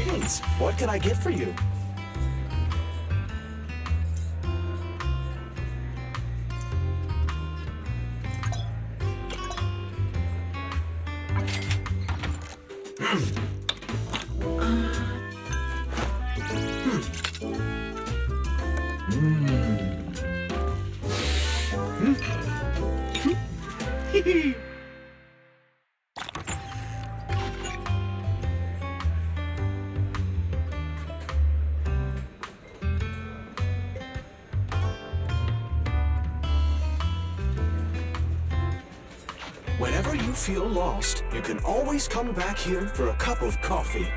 Greetings. What can I get for you? Whenever you feel lost, you can always come back here for a cup of coffee.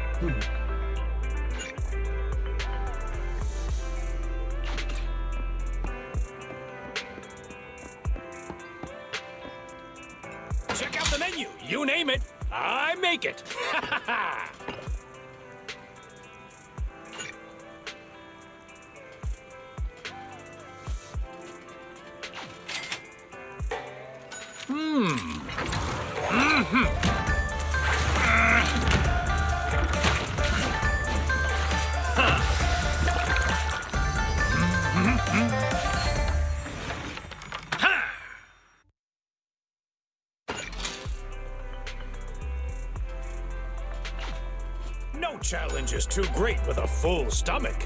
Check out the menu. You name it, I make it. No challenge is too great with a full stomach.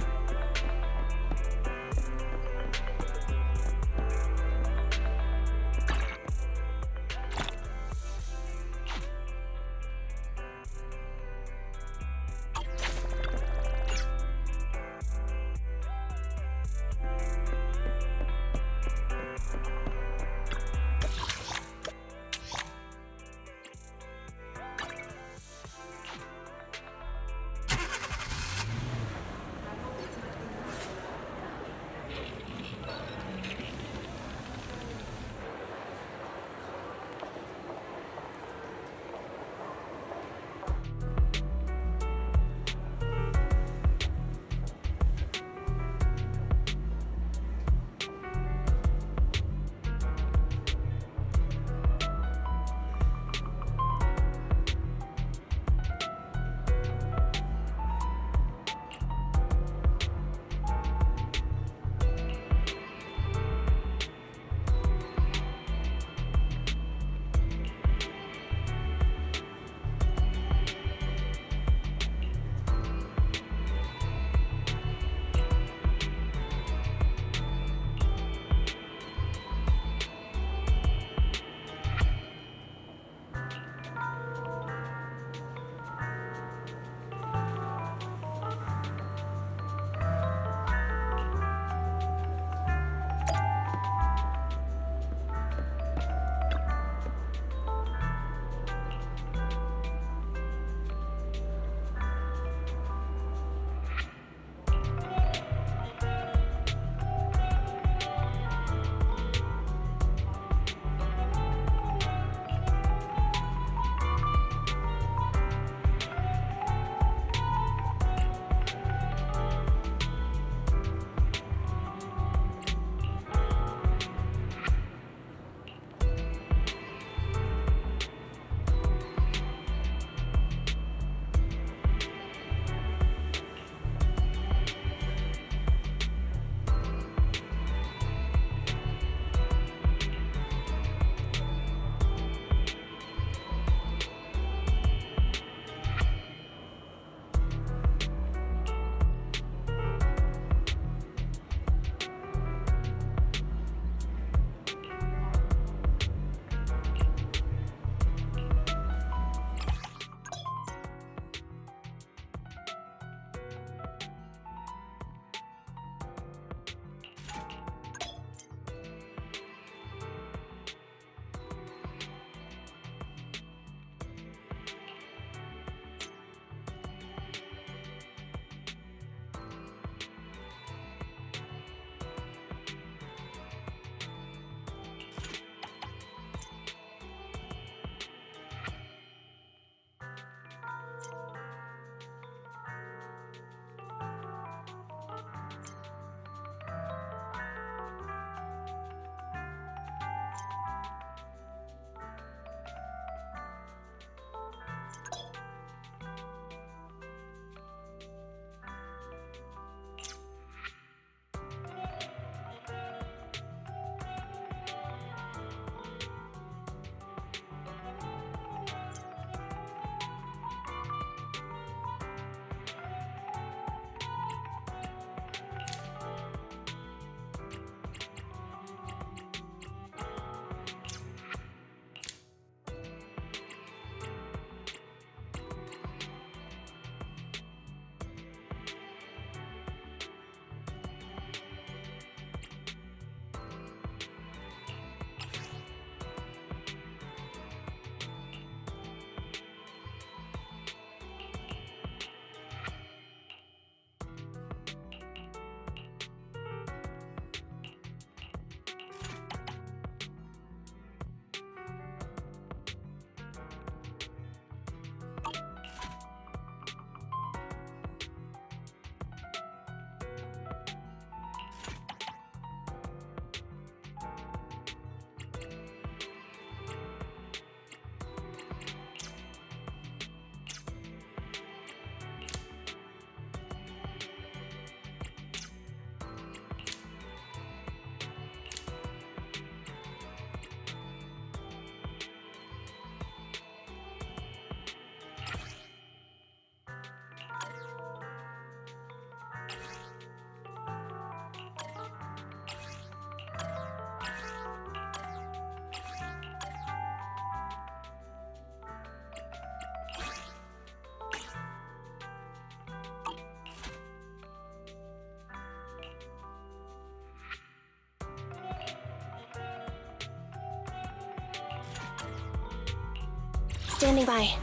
Standing by.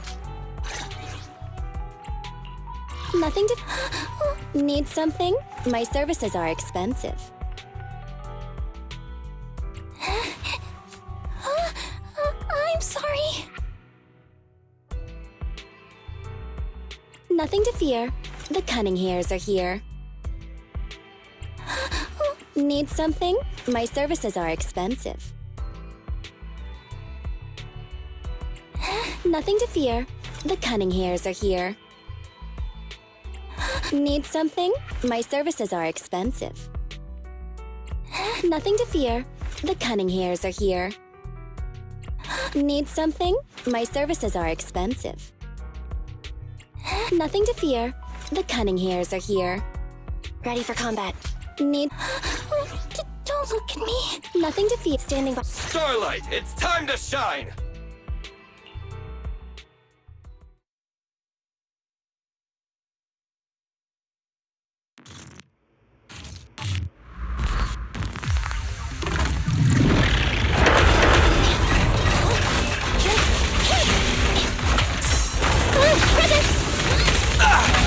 Nothing to... Need something? My services are expensive. I'm sorry. Nothing to fear. The cunning hairs are here. Need something? My services are expensive. Nothing to fear. The cunning hairs are here. Need something? My services are expensive. Nothing to fear. The cunning hairs are here. Need something? My services are expensive. Nothing to fear. The cunning hairs are here. Ready for combat. Need... Don't look at me. Nothing to fear. Standing by... Starlight, it's time to shine!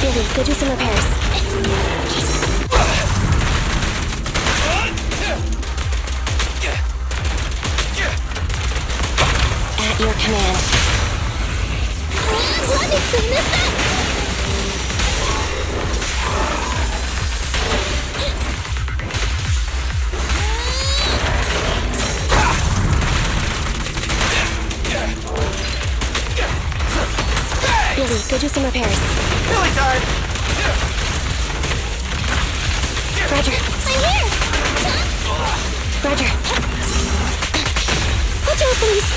Billy, go do some repairs. At your command. Let me clean this up! Billy, go do some repairs. Billy time! Roger. I'm here! Roger. Watch out, please!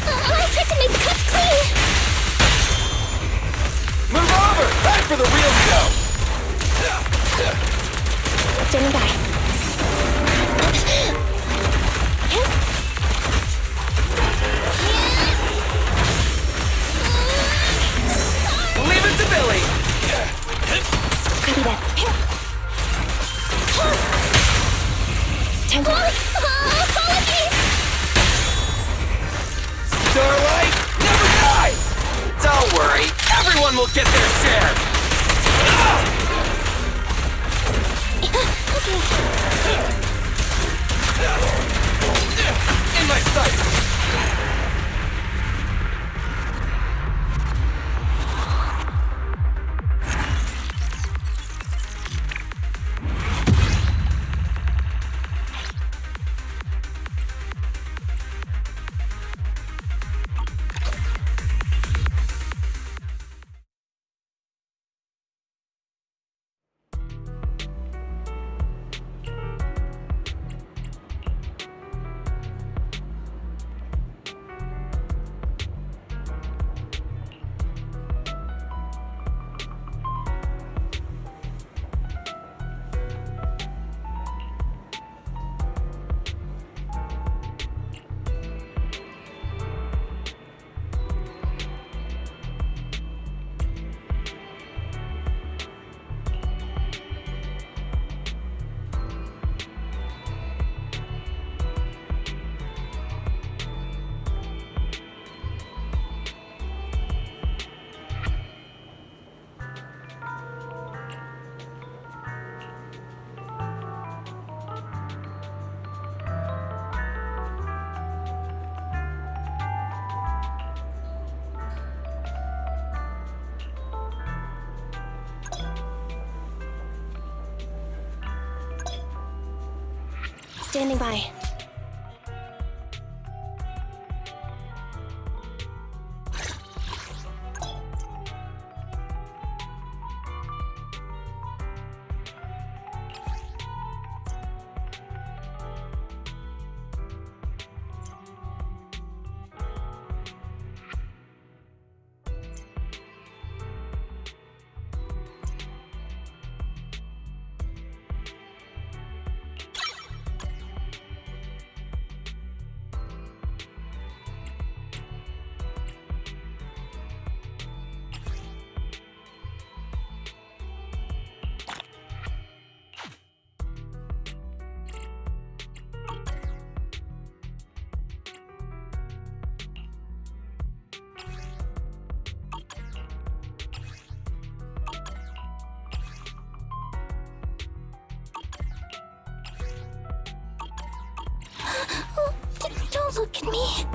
I'll try to make the cuts clean! Move over! Time for the real show! Standing by. Leave it to Billy! Copy that. Time to... Apologies! Starlight never dies! Don't worry, everyone will get their share! In my sights! Standing by. look at me.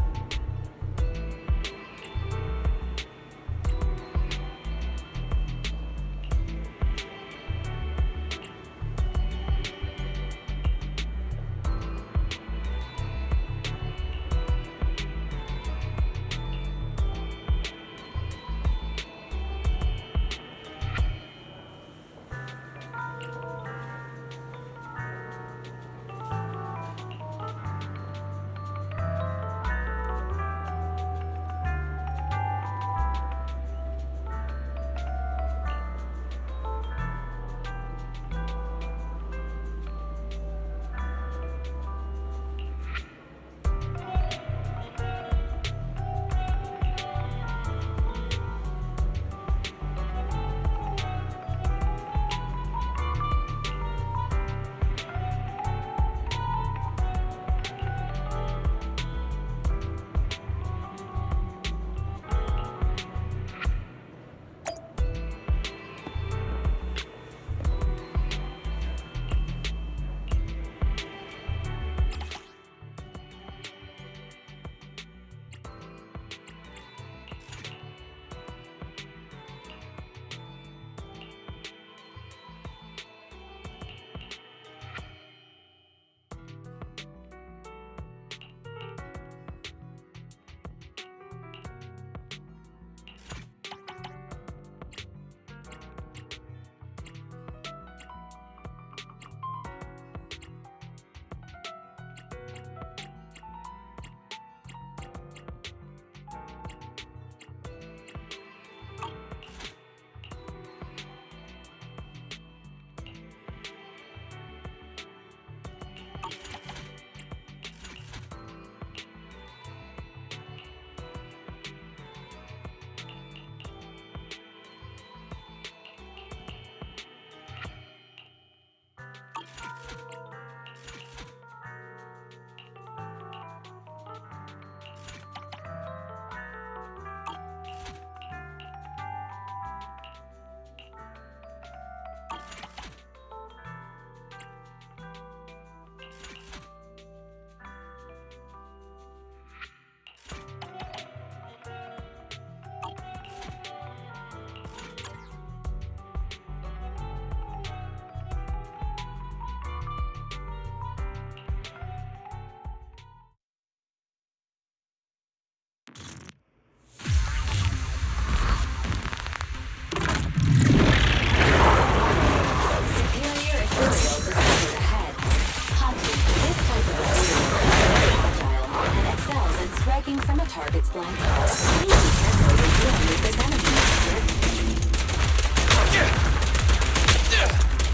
From a target's blind spot. Please be careful when dealing with this enemy.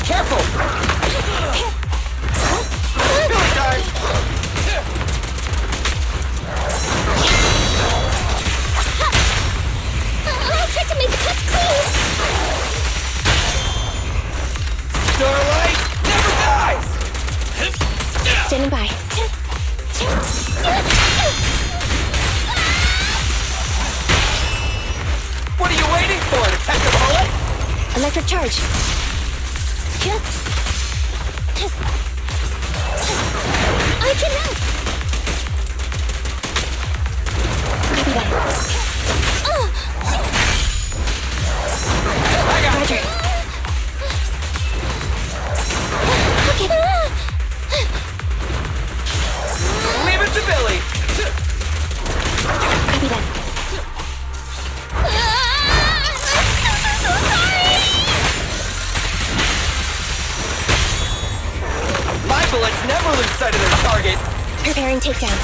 Careful! Billy time! I'll try to make the cuts clean. Starlight never dies! Standing by. What are you waiting for, Detective Bullet? Electric charge. I can help. Copy that. I got Roger. you. Okay. Leave it to Billy. Copy that. My bullets never lose sight of their target. Preparing takedown.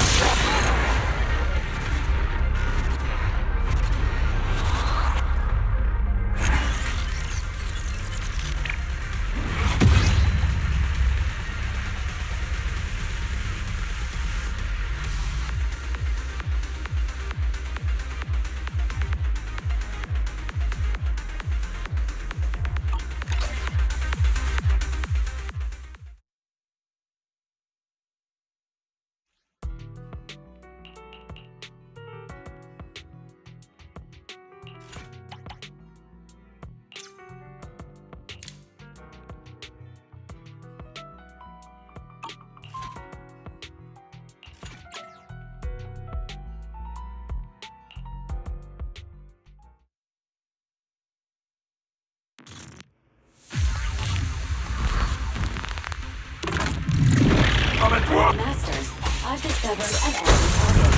have discovered an enemy target.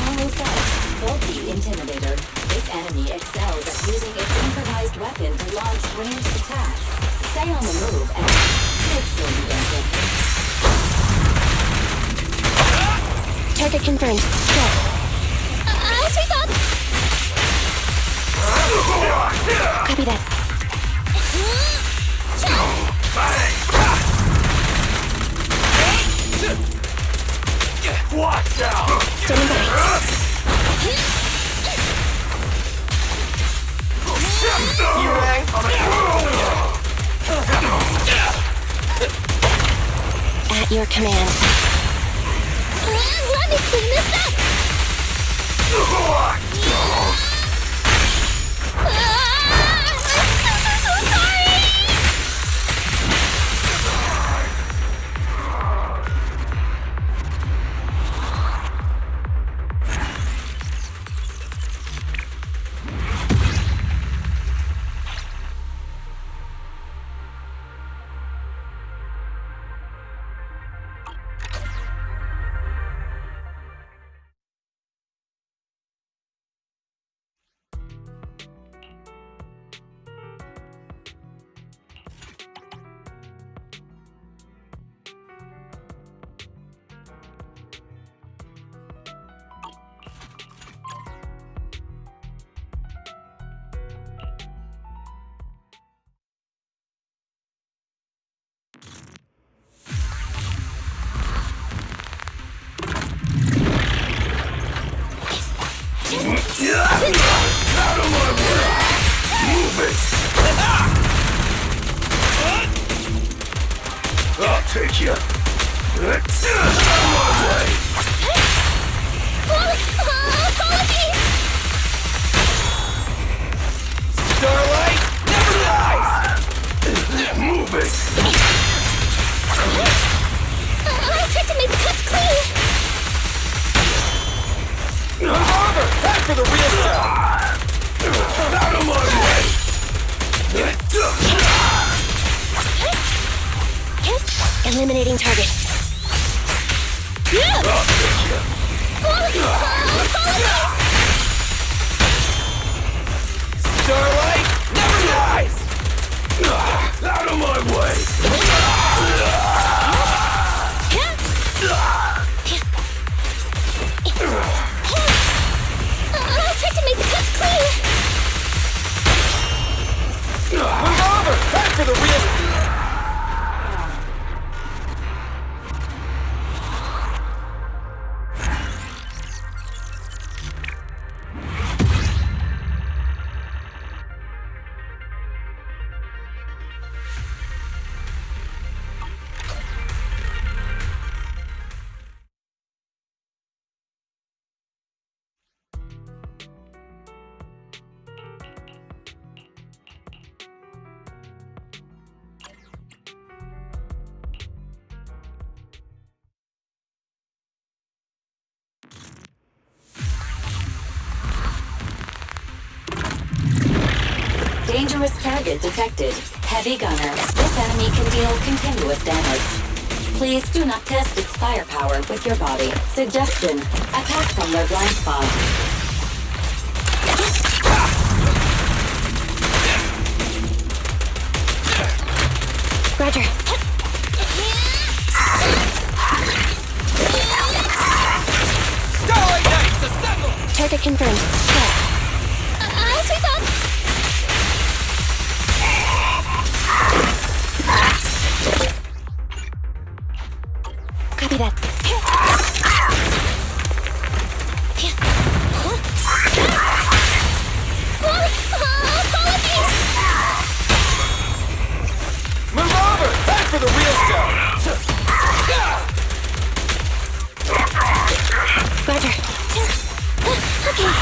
Almost out. Bulky Intimidator. This enemy excels at using its improvised weapon to launch ranged attacks. Stay on the move and make sure you don't get hit. Target confirmed. Go. As we thought. Copy that. Watch out! Standing by. At your command. Let me clean this up! I'm so sorry! Out of my way! Move it! I'll take you. Out of my way! Apologies! Starlight never dies! Move it! I'll try to make the cuts clean! Revolver! Time for the real stuff! Out of my way! Eliminating target. I'll take you. Starlight never dies! Out of my way! I'll try to make the cuts clean! Revolver! Time for the real... Dangerous target detected. Heavy gunner. This enemy can deal continuous damage. Please do not test its firepower with your body. Suggestion: attack from their blind spot. Roger. Starlight Knights, assemble! Target confirmed. Go. As we thought. Copy that. Apologies! Move over! Time for the real stuff! Roger. Okay.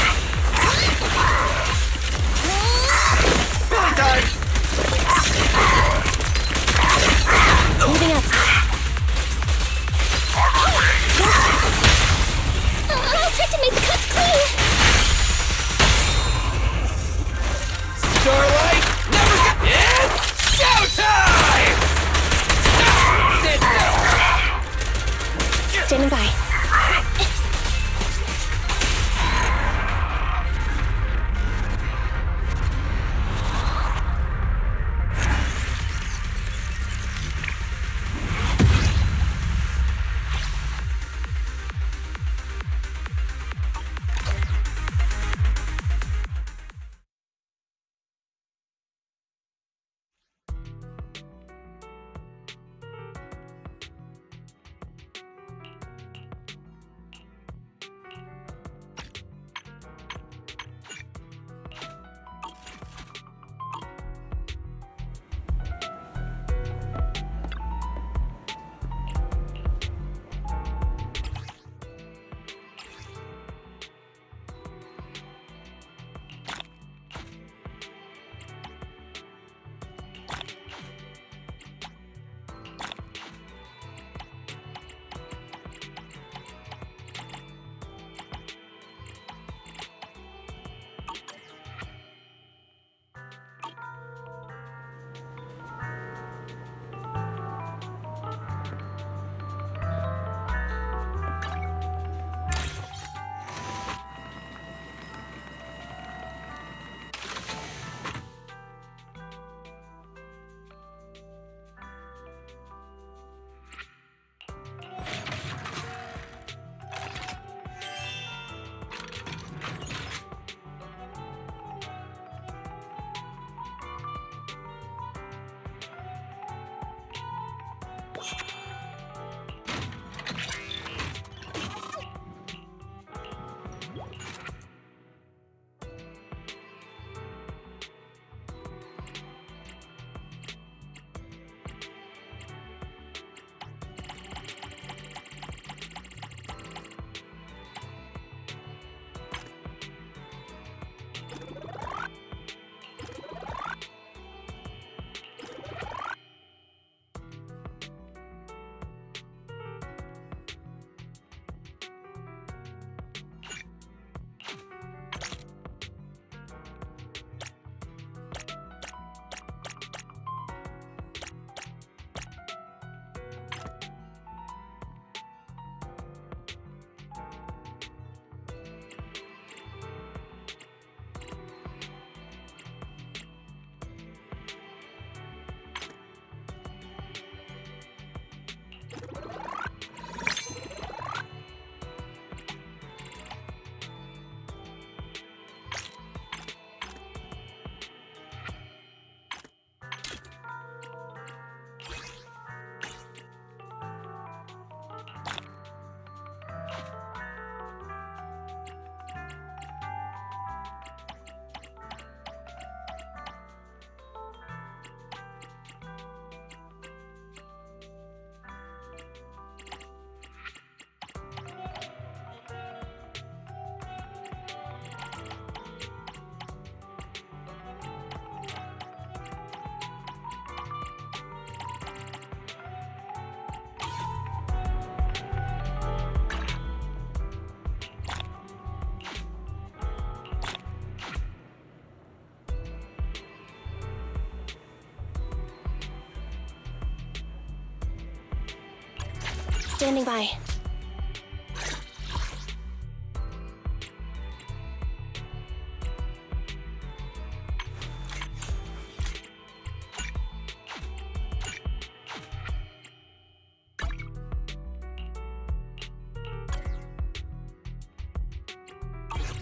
Standing by.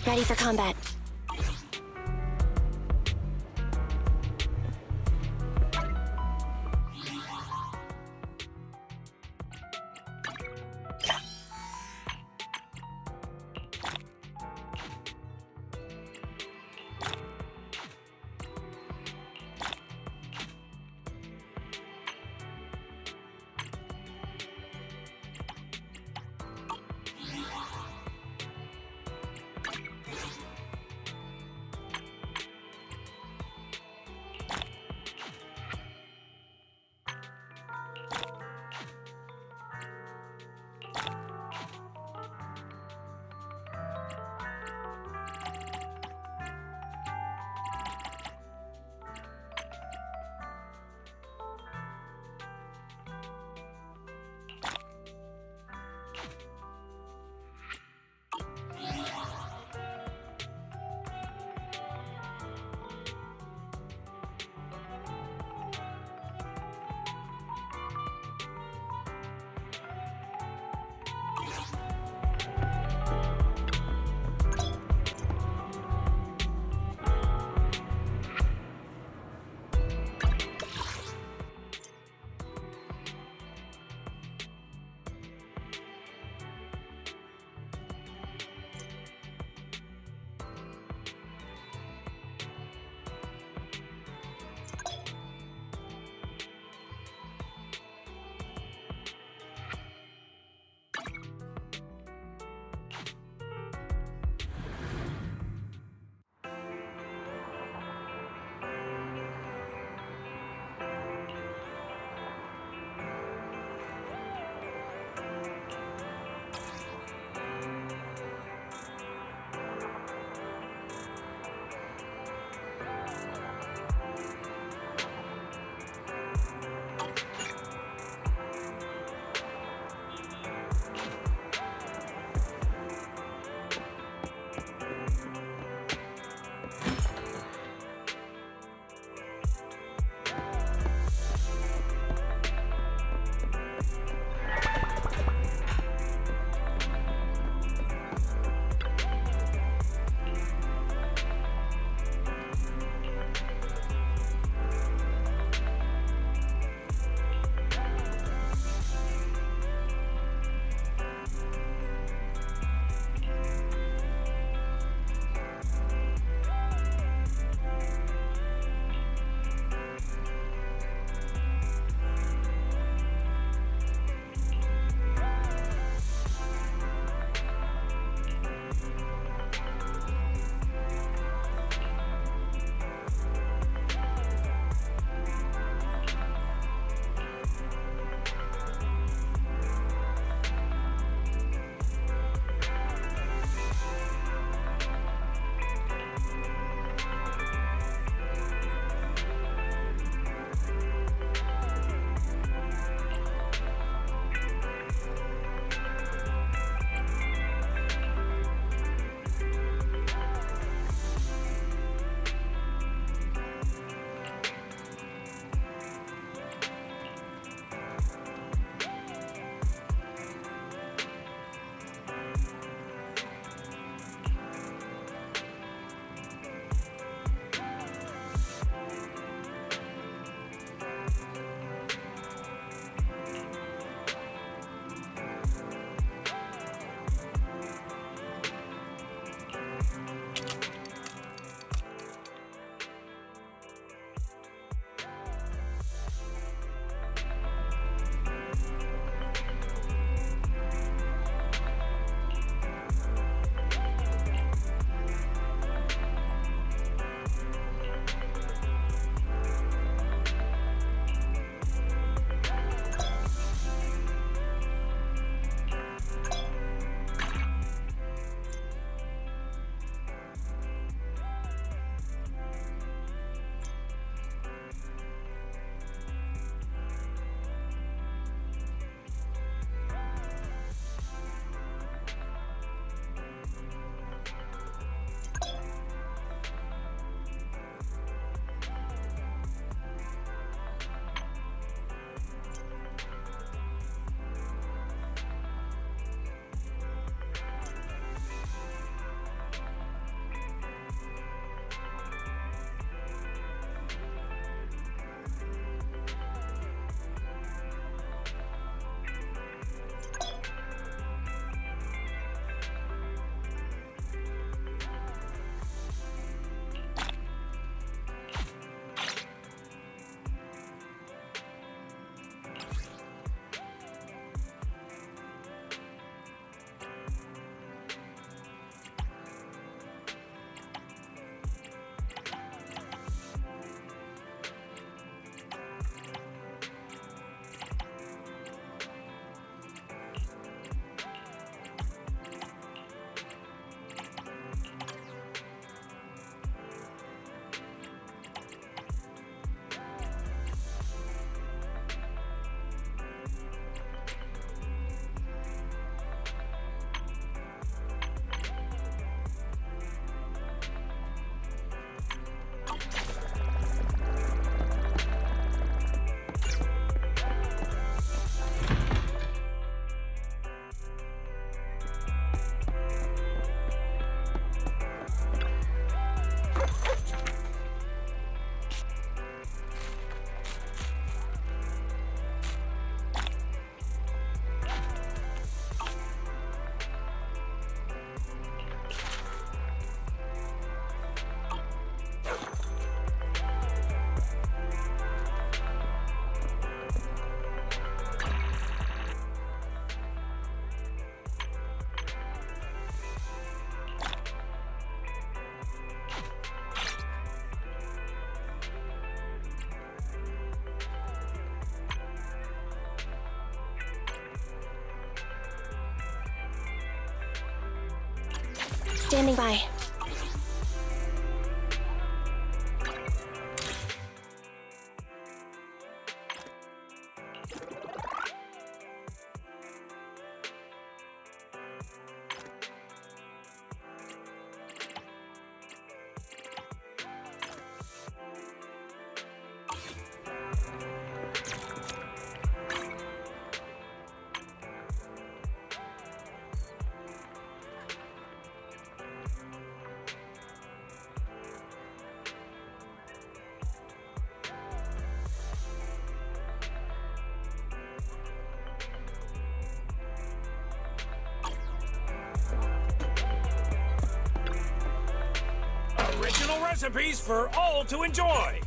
Ready for combat. Standing by. Original recipes for all to enjoy.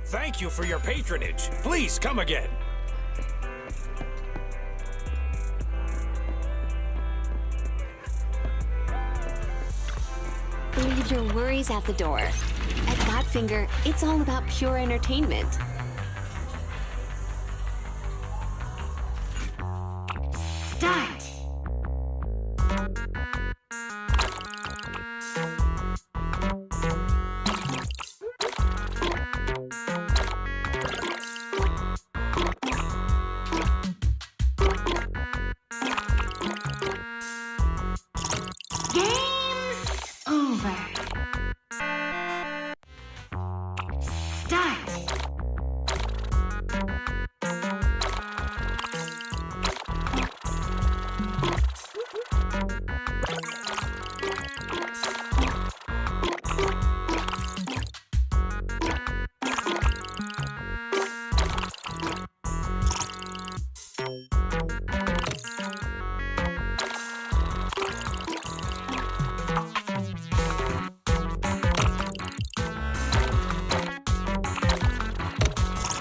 Thank you for your patronage. Please come again. Leave your worries at the door. At Godfinger, it's all about pure entertainment. Start! Game's over. Start!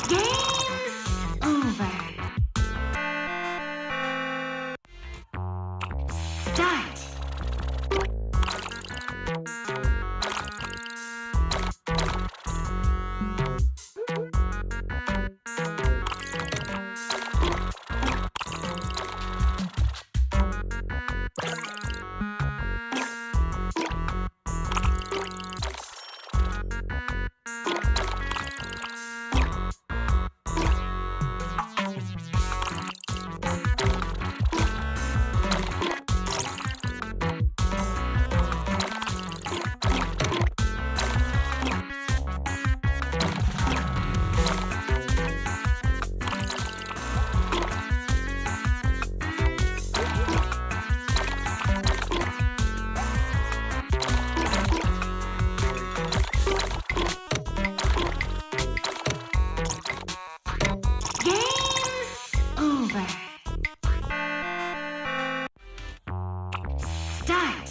Game's over. Start! Game's over. Start!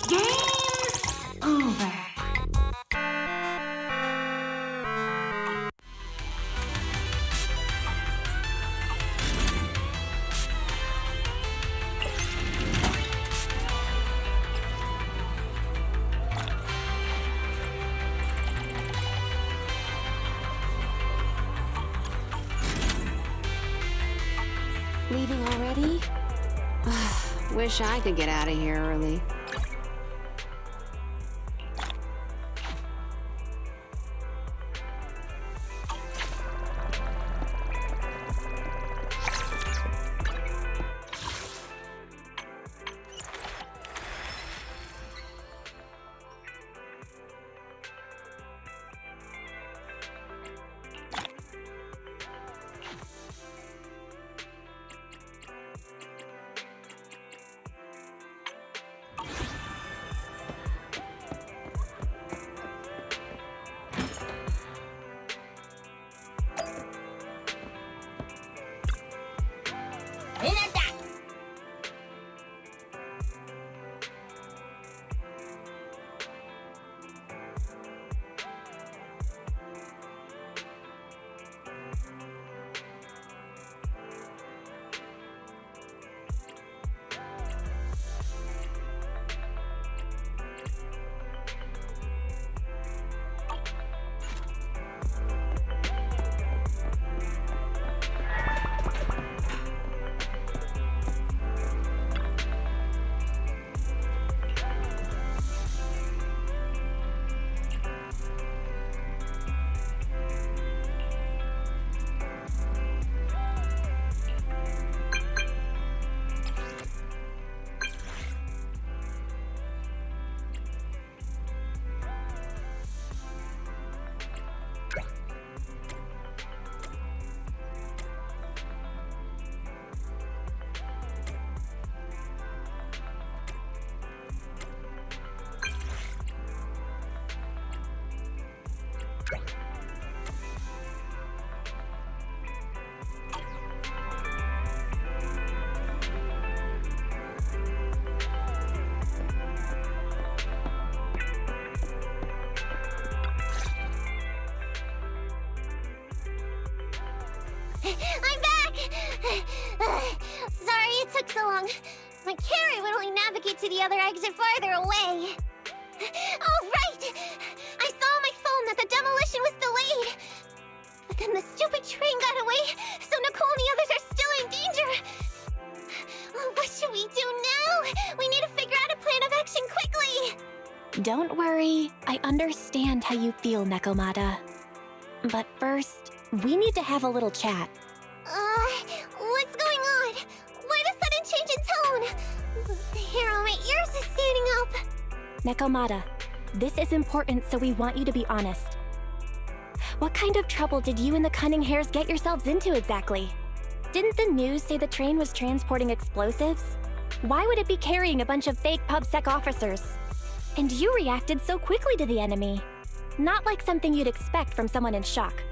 Game's over. Leaving already? Wish I could get out of here early. I'm back! Sorry it took so long. My carrot would only navigate to the other exit farther away. Oh, right! I saw on my phone that the demolition was delayed. But then the stupid train got away, so Nicole and the others are still in danger. Oh, what should we do now? We need to figure out a plan of action quickly! Don't worry, I understand how you feel, Nekomata. But first, we need to have a little chat. What's going on? Why the sudden change in tone? The hair on my ears is standing up. Nekomata, this is important, so we want you to be honest. What kind of trouble did you and the Cunning Hares get yourselves into exactly? Didn't the news say the train was transporting explosives? Why would it be carrying a bunch of fake PubSec officers? And you reacted so quickly to the enemy. Not like something you'd expect from someone in shock.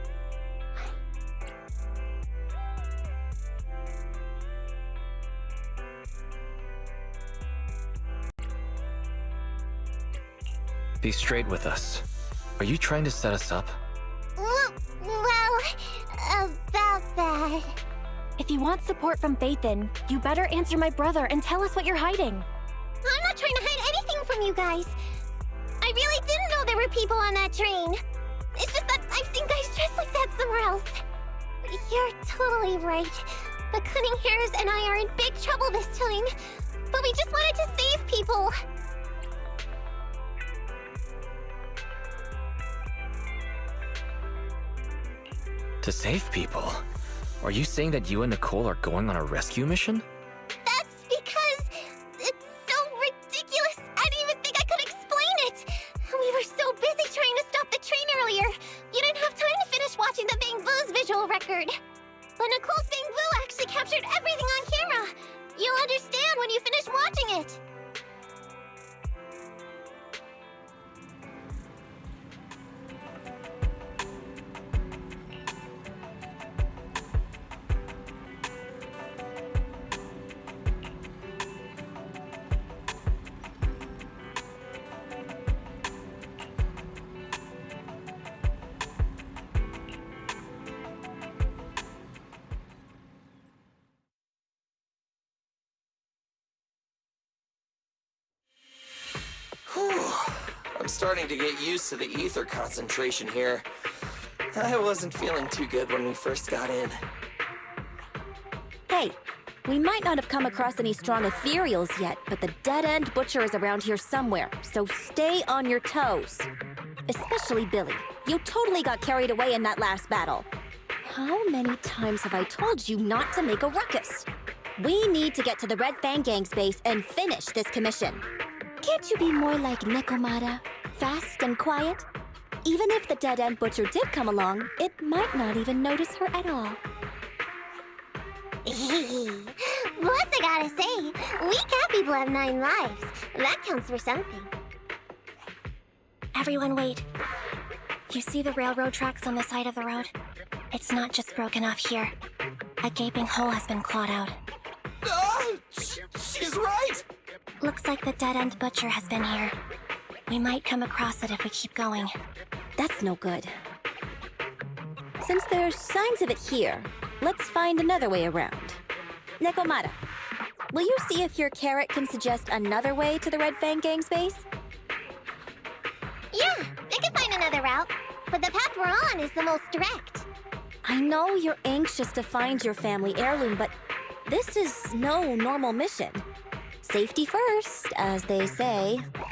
Be straight with us. Are you trying to set us up? Well, about that. If you want support from Faithin, you better answer my brother and tell us what you're hiding. I'm not trying to hide anything from you guys. I really didn't know there were people on that train. It's just that I've seen guys dressed like that somewhere else. You're totally right. The Cunning Hares and I are in big trouble this time. But we just wanted to save people. To save people? Are you saying that you and Nicole are going on a rescue mission? That's because it's so ridiculous. I didn't even think I could explain it. We were so busy trying to stop the train earlier. You didn't have time to finish watching the Bang Boo's visual record. But Nicole's Bang Boo actually captured everything on camera. You'll understand when you finish watching it. I'm starting to get used to the ether concentration here. I wasn't feeling too good when we first got in. Hey, we might not have come across any strong ethereals yet, but the dead-end butcher is around here somewhere, so stay on your toes. Especially Billy. You totally got carried away in that last battle. How many times have I told you not to make a ruckus? We need to get to the Red Fang Gang's base and finish this commission. Can't you be more like Nekomata? Fast and quiet? Even if the dead-end butcher did come along, it might not even notice her at all. Plus, I gotta say, we cat people have 9 lives. That counts for something. Everyone wait. You see the railroad tracks on the side of the road? It's not just broken off here. A gaping hole has been clawed out. She's right! Looks like the dead-end butcher has been here. We might come across it if we keep going. That's no good. Since there's signs of it here, let's find another way around. Nekomata, will you see if your carrot can suggest another way to the Red Fang Gang's base? Yeah, I can find another route, but the path we're on is the most direct. I know you're anxious to find your family heirloom, but this is no normal mission. Safety first, as they say. Yeah!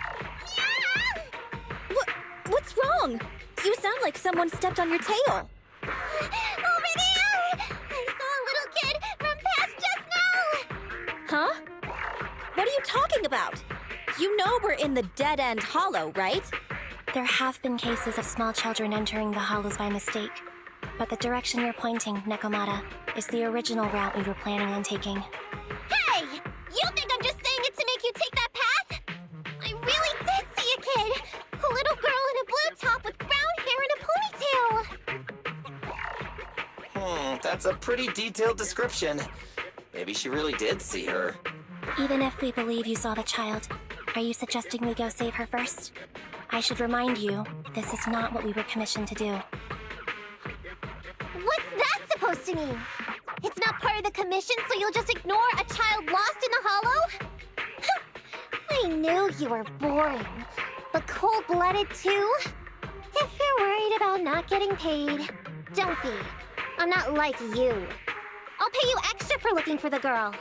What's wrong? You sound like someone stepped on your tail. Over there! I saw a little kid run past just now! Huh? What are you talking about? You know we're in the dead-end hollow, right? There have been cases of small children entering the hollows by mistake. But the direction you're pointing, Nekomata, is the original route we were planning on taking. Hey! You think I'm just saying it to make you take that path? I really did see a kid! A little girl in a blue top with brown hair and a ponytail! That's a pretty detailed description. Maybe she really did see her. Even if we believe you saw the child, are you suggesting we go save her first? I should remind you, this is not what we were commissioned to do. What's that supposed supposed to mean? It's not part of the commission, so you'll just ignore a child lost in the hollow? I knew you were boring, but cold-blooded too? If you're worried about not getting paid, don't be. I'm not like you. I'll pay you extra for looking for the girl.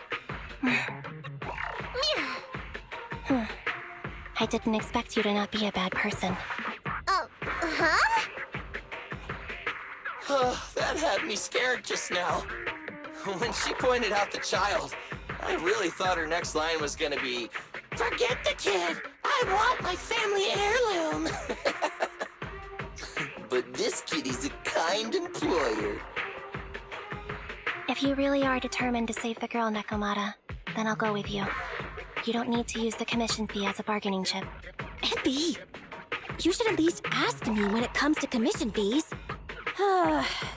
I didn't expect you to not be a bad person. Huh? Oh, that had me scared just now. When she pointed out the child, I really thought her next line was gonna be, "Forget the kid! I want my family heirloom!" But this kitty's a kind employer. If you really are determined to save the girl, Nekomata, then I'll go with you. You don't need to use the commission fee as a bargaining chip. Abby! You should at least ask me when it comes to commission fees.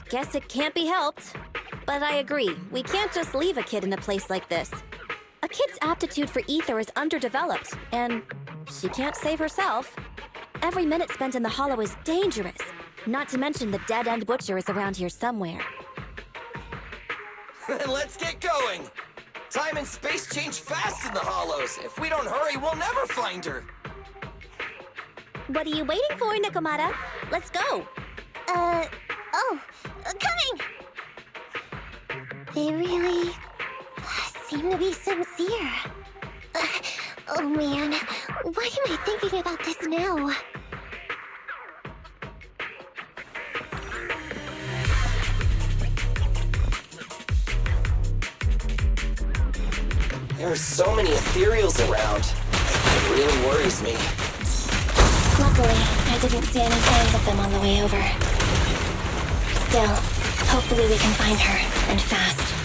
Guess it can't be helped. But I agree, we can't just leave a kid in a place like this. A kid's aptitude for ether is underdeveloped, and she can't save herself. Every minute spent in the hollow is dangerous. Not to mention the dead-end butcher is around here somewhere. Then let's get going! Time and space change fast in the hollows. If we don't hurry, we'll never find her. What are you waiting for, Nekomata? Let's go! Coming! They really seem to be sincere. Oh man, why am I thinking about this now? There are so many ethereals around. It really worries me. Luckily, I didn't see any signs of them on the way over. Still, hopefully we can find her, and fast.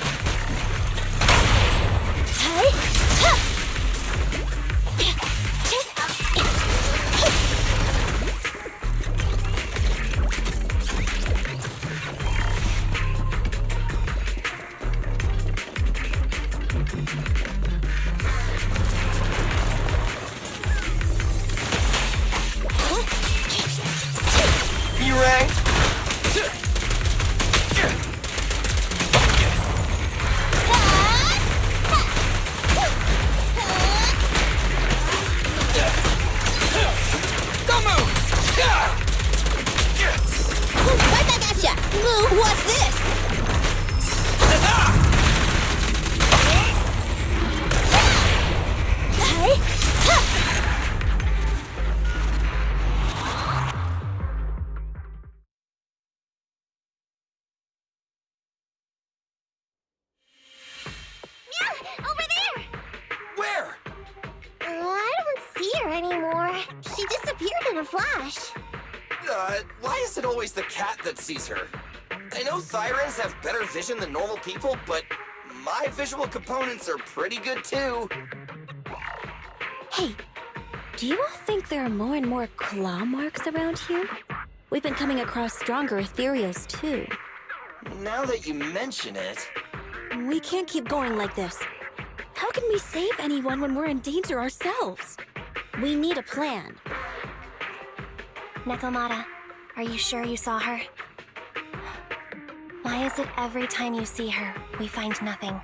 Why is it always the cat that sees her? I know Thyrans have better vision than normal people, but my visual components are pretty good too. Hey, do you all think there are more and more claw marks around here? We've been coming across stronger ethereals too. Now that you mention it... We can't keep going like this. How can we save anyone when we're in danger ourselves? We need a plan. Nekomata, are you sure you saw her? Why is it every time you see her, we find nothing?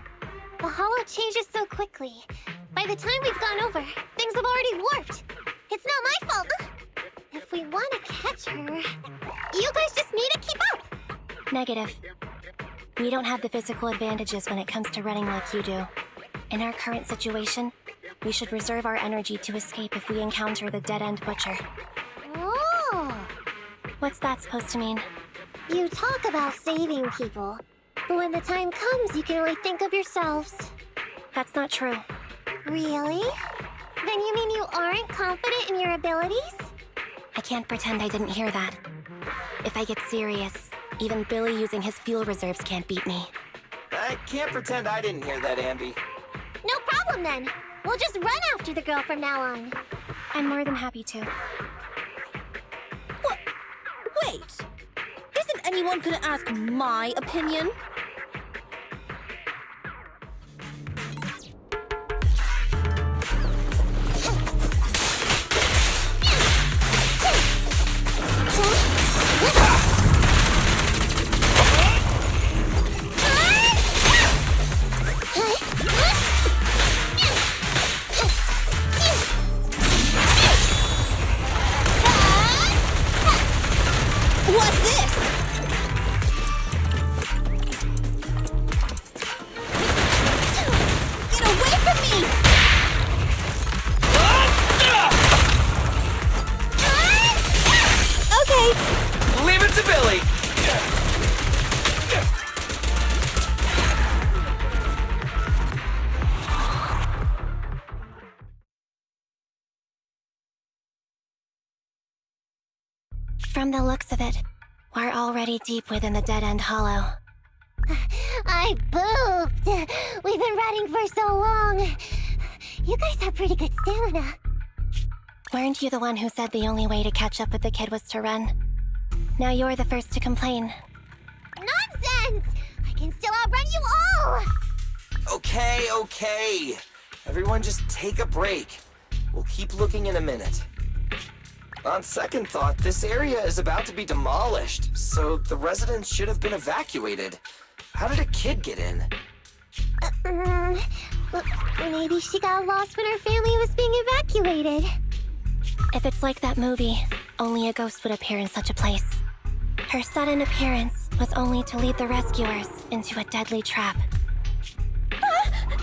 The hollow changes so quickly. By the time we've gone over, things have already warped. It's not my fault. If we want to catch her, you guys just need to keep up. Negative. We don't have the physical advantages when it comes to running like you do. In our current situation, we should reserve our energy to escape if we encounter the dead-end butcher. Oh! What's that supposed to mean? You talk about saving people, but when the time comes, you can only think of yourselves. That's not true. Really? Then you mean you aren't confident in your abilities? I can't pretend I didn't hear that. If I get serious, even Billy using his fuel reserves can't beat me. I can't pretend I didn't hear that, Ambi. No problem then. We'll just run after the girl from now on. I'm more than happy to. What? Wait! Isn't anyone gonna ask my opinion? What's this? Get away from me! Okay. Leave it to Billy! From the looks of it, we're already deep within the dead-end hollow. I pooped. We've been running for so long. You guys have pretty good stamina. Weren't you the one who said the only way to catch up with the kid was to run? Now you're the first to complain. Nonsense! I can still outrun you all! Okay. Everyone just take a break. We'll keep looking in a minute. On second thought, this area is about to be demolished, so the residents should have been evacuated. How did a kid get in? Look, maybe she got lost when her family was being evacuated. If it's like that movie, only a ghost would appear in such a place. Her sudden appearance was only to lead the rescuers into a deadly trap.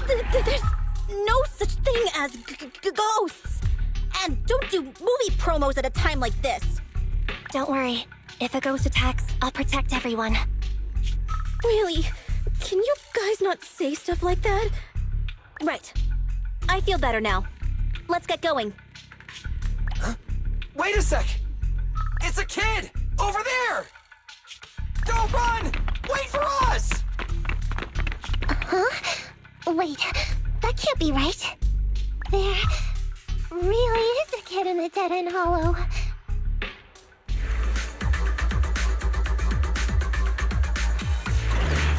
There's no such thing as ghosts! And don't do movie promos at a time like this! Don't worry. If a ghost attacks, I'll protect everyone. Really? Can you guys not say stuff like that? Right. I feel better now. Let's get going. Wait a sec! It's a kid! Over there! Don't run! Wait for us! Huh? Wait, that can't be right. There really is a kid in the dead-end hollow.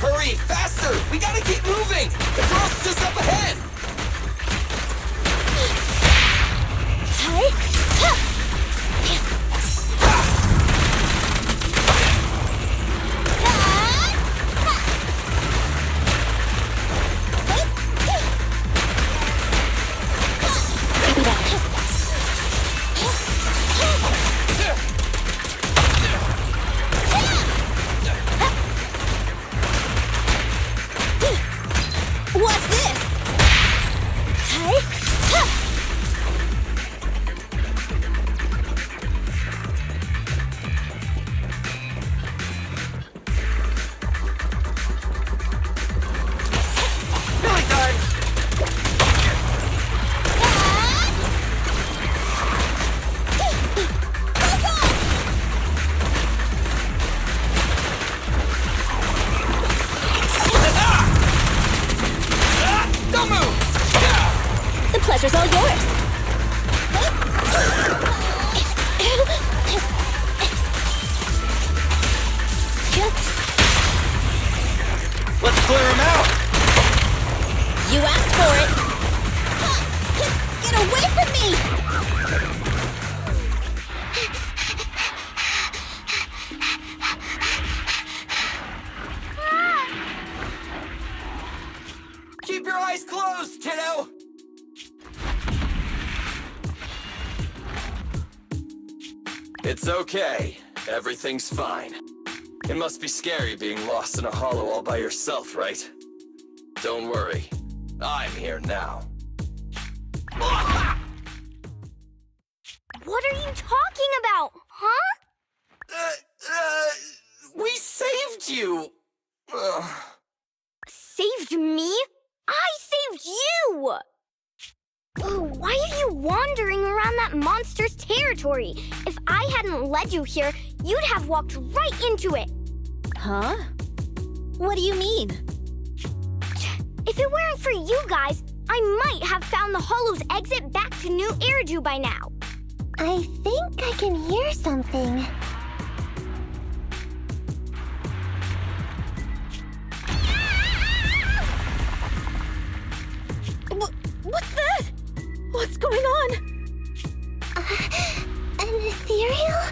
Hurry, faster! We gotta keep moving! The girl's just up ahead! What's this? Billy time! Don't move! The pleasure's all yours. Let's clear him out! You asked for it. Get away from me! Keep your eyes closed, kiddo! It's okay. Everything's fine. It must be scary being lost in a hollow all by yourself, right? Don't worry. I'm here now. What are you talking about, huh? We saved you! Saved me? I saved you! Why are you wandering around that monster's territory? If I hadn't led you here, you'd have walked right into it. Huh? What do you mean? If it weren't for you guys, I might have found the hollow's exit back to New Eridu by now. I think I can hear something. What's that? What's going on? An ethereal?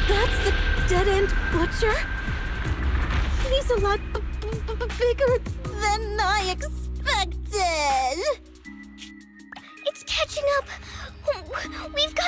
That's the dead-end butcher? He's a lot bigger than I expected. It's catching up. We've got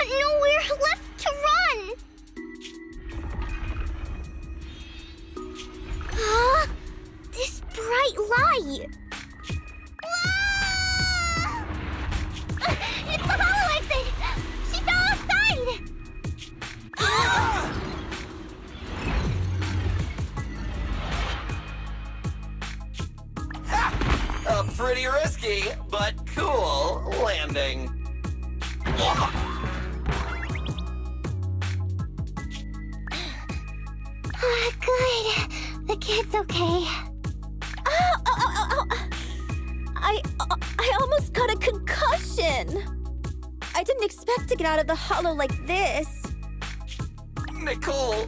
risky, but cool landing. Good. The kid's okay. Ow. I almost got a concussion. I didn't expect to get out of the hollow like this. Nicole,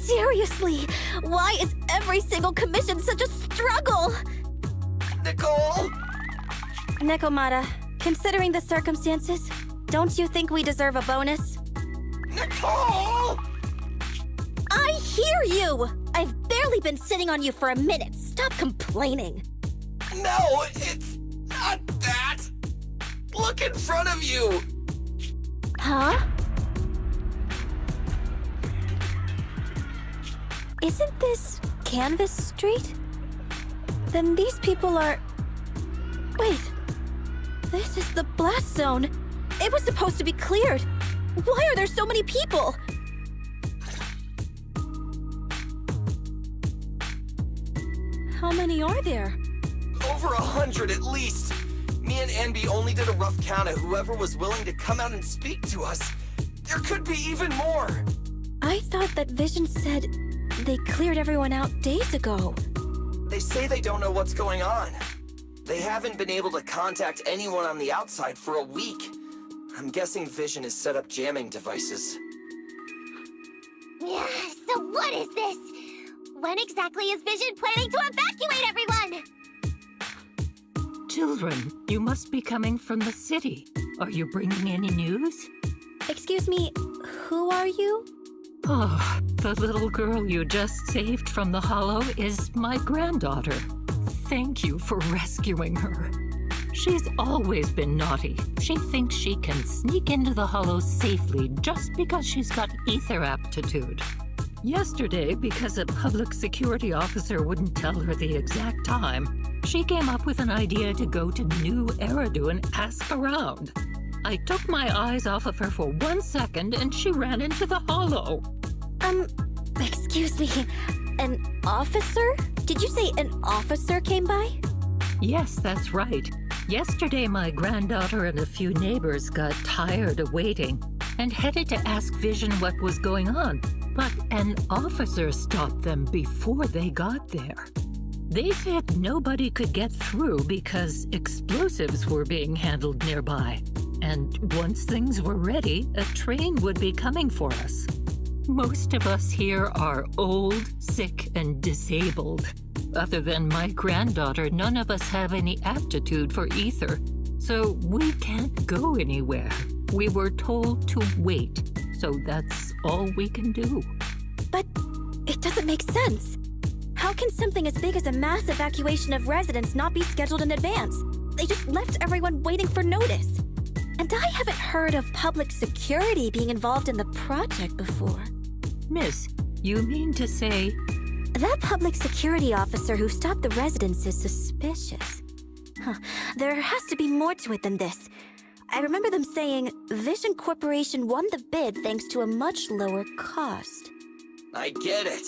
Seriously, why is every single commission such a struggle? Nicole! Nekomata, considering the circumstances, don't you think we deserve a bonus? Nicole! I hear you! I've barely been sitting on you for a minute. Stop complaining. No, it's not that. Look in front of you. Huh? Isn't this Canvas Street? Then these people are... Wait. This is the blast zone. It was supposed to be cleared. Why are there so many people? How many are there? Over 100 at least. Me and Anby only did a rough count of whoever was willing to come out and speak to us. There could be even more. I thought that Vision said they cleared everyone out days ago. They say they don't know what's going on. They haven't been able to contact anyone on the outside for a week. I'm guessing Vision has set up jamming devices. Yeah, so what is this? When exactly is Vision planning to evacuate everyone? Children, you must be coming from the city. Are you bringing any news? Excuse me, who are you? Oh, the little girl you just saved from the hollow is my granddaughter. Thank you for rescuing her. She's always been naughty. She thinks she can sneak into the hollow safely just because she's got ether aptitude. Yesterday, because a public security officer wouldn't tell her the exact time, she came up with an idea to go to New Eridu and ask around. I took my eyes off of her for 1 second and she ran into the hollow. Excuse me, an officer? Did you say an officer came by? Yes, that's right. Yesterday, my granddaughter and a few neighbors got tired of waiting and headed to ask Vision what was going on, but an officer stopped them before they got there. They said nobody could get through because explosives were being handled nearby, and once things were ready, a train would be coming for us. Most of us here are old, sick, and disabled. Other than my granddaughter, none of us have any aptitude for ether, so we can't go anywhere. We were told to wait, so that's all we can do. But it doesn't make sense. How can something as big as a mass evacuation of residents not be scheduled in advance? They just left everyone waiting for notice. And I haven't heard of public security being involved in the project before. Miss, you mean to say... That public security officer who stopped the residents is suspicious. There has to be more to it than this. I remember them saying Vision Corporation won the bid thanks to a much lower cost. I get it.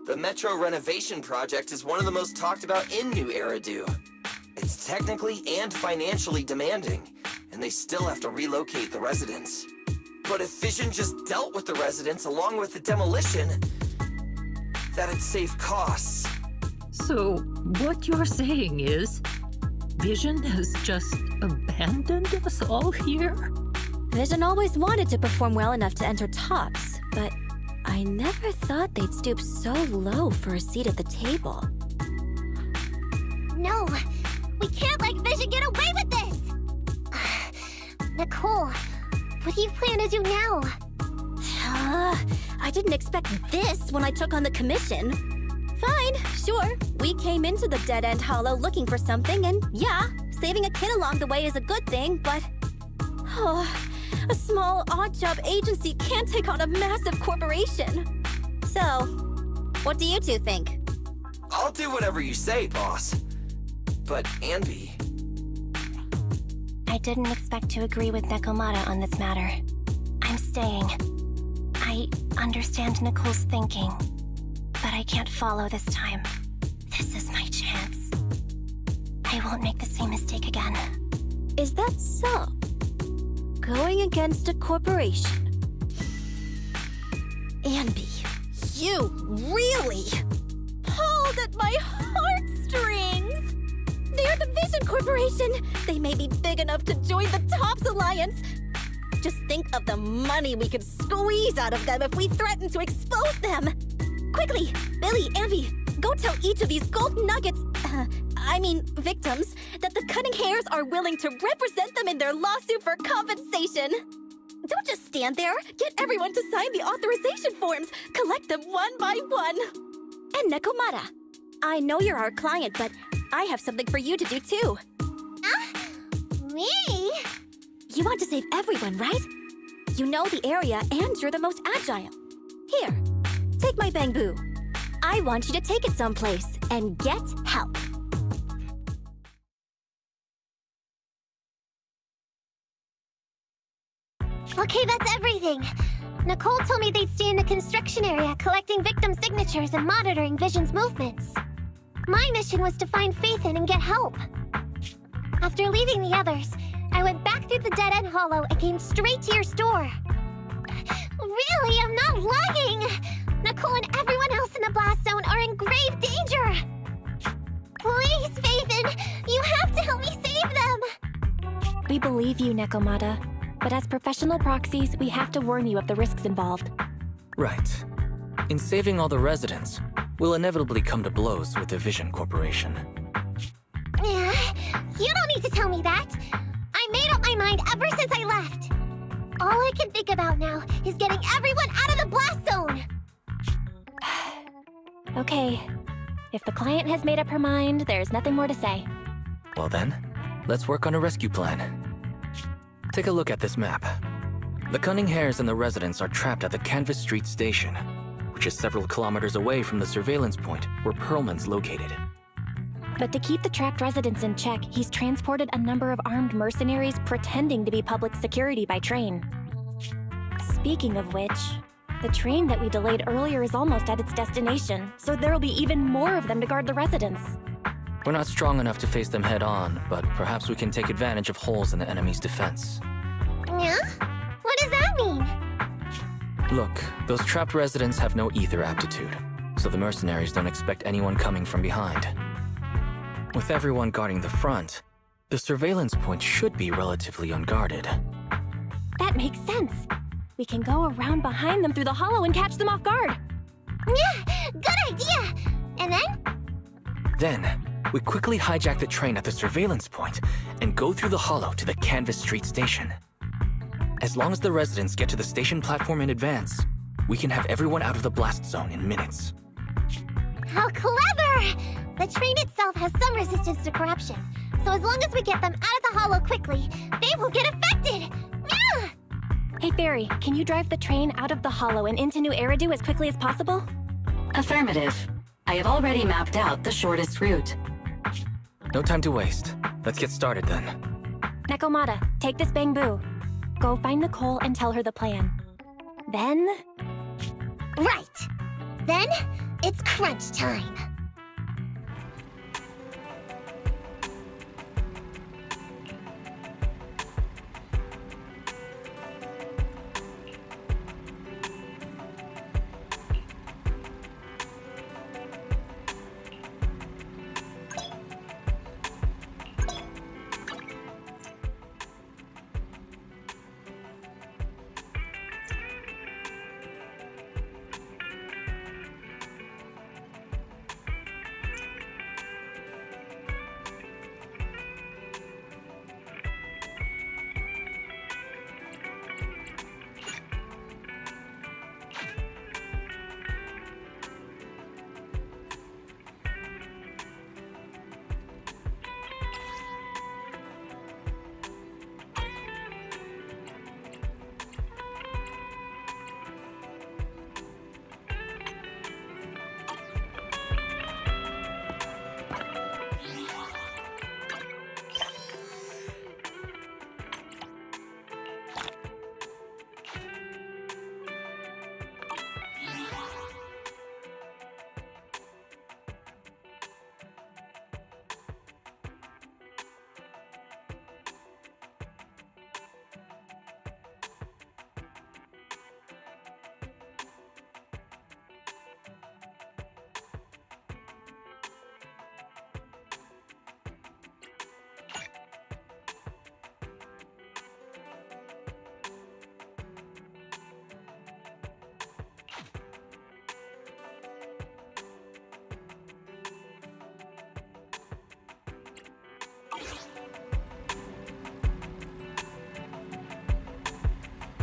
The Metro renovation project is one of the most talked about in New Eridu. It's technically and financially demanding, and they still have to relocate the residents. But if Vision just dealt with the residents along with the demolition, that'd save costs. So, what you're saying is, Vision has just abandoned us all here? Vision always wanted to perform well enough to enter tops, but I never thought they'd stoop so low for a seat at the table. No, we can't let Vision get away with this! Nicole, what do you plan to do now? I didn't expect this when I took on the commission. Fine, sure. We came into the dead-end hollow looking for something, and yeah, saving a kid along the way is a good thing, but... a small, odd-job agency can't take on a massive corporation. So, what do you two think? I'll do whatever you say, boss. But Anby... I didn't expect to agree with Nekomata on this matter. I'm staying. I understand Nicole's thinking, but I can't follow this time. This is my chance. I won't make the same mistake again. Is that so? Going against a corporation. Anby, you really pulled at my heartstrings! They're the Vision Corporation! They may be big enough to join the TOPS Alliance! Just think of the money we could squeeze out of them if we threaten to expose them! Quickly, Billy, Anby, go tell each of these gold nuggets, victims, that the Cunning Hairs are willing to represent them in their lawsuit for compensation! Don't just stand there! Get everyone to sign the authorization forms! Collect them one by one! And Nekomata, I know you're our client, but I have something for you to do too. Me? You want to save everyone, right? You know the area and you're the most agile. Here, take my bamboo. I want you to take it someplace and get help. Okay, that's everything. Nicole told me they'd stay in the construction area collecting victim signatures and monitoring Vision's movements. My mission was to find Faithin and get help. After leaving the others, I went back through the dead-end hollow and came straight to your store. Really, I'm not lying! Nicole and everyone else in the blast zone are in grave danger! Please, Faithin, you have to help me save them! We believe you, Nekomata. But as professional proxies, we have to warn you of the risks involved. Right. In saving all the residents, we'll inevitably come to blows with the Vision Corporation. You don't need to tell me that! I made up my mind ever since I left! All I can think about now is getting everyone out of the blast zone! Okay. If the client has made up her mind, there's nothing more to say. Well then, let's work on a rescue plan. Take a look at this map. The Cunning Hairs and the residents are trapped at the Canvas Street station, which is several kilometers away from the surveillance point where Perlman's located. But to keep the trapped residents in check, he's transported a number of armed mercenaries pretending to be public security by train. Speaking of which, the train that we delayed earlier is almost at its destination, so there'll be even more of them to guard the residents. We're not strong enough to face them head on, but perhaps we can take advantage of holes in the enemy's defense. Yeah? What does that mean? Look, those trapped residents have no ether aptitude, so the mercenaries don't expect anyone coming from behind. With everyone guarding the front, the surveillance point should be relatively unguarded. That makes sense. We can go around behind them through the hollow and catch them off guard. Yeah, good idea! And then? Then, we quickly hijack the train at the surveillance point and go through the hollow to the Canvas Street station. As long as the residents get to the station platform in advance, we can have everyone out of the blast zone in minutes. How clever! The train itself has some resistance to corruption, so as long as we get them out of the hollow quickly, they won't get affected! Yeah! Hey, Barry, can you drive the train out of the hollow and into New Eridu as quickly as possible? Affirmative. I have already mapped out the shortest route. No time to waste. Let's get started then. Nekomata, take this bamboo. Go find Nicole and tell her the plan. Then... Right! Then, it's crunch time.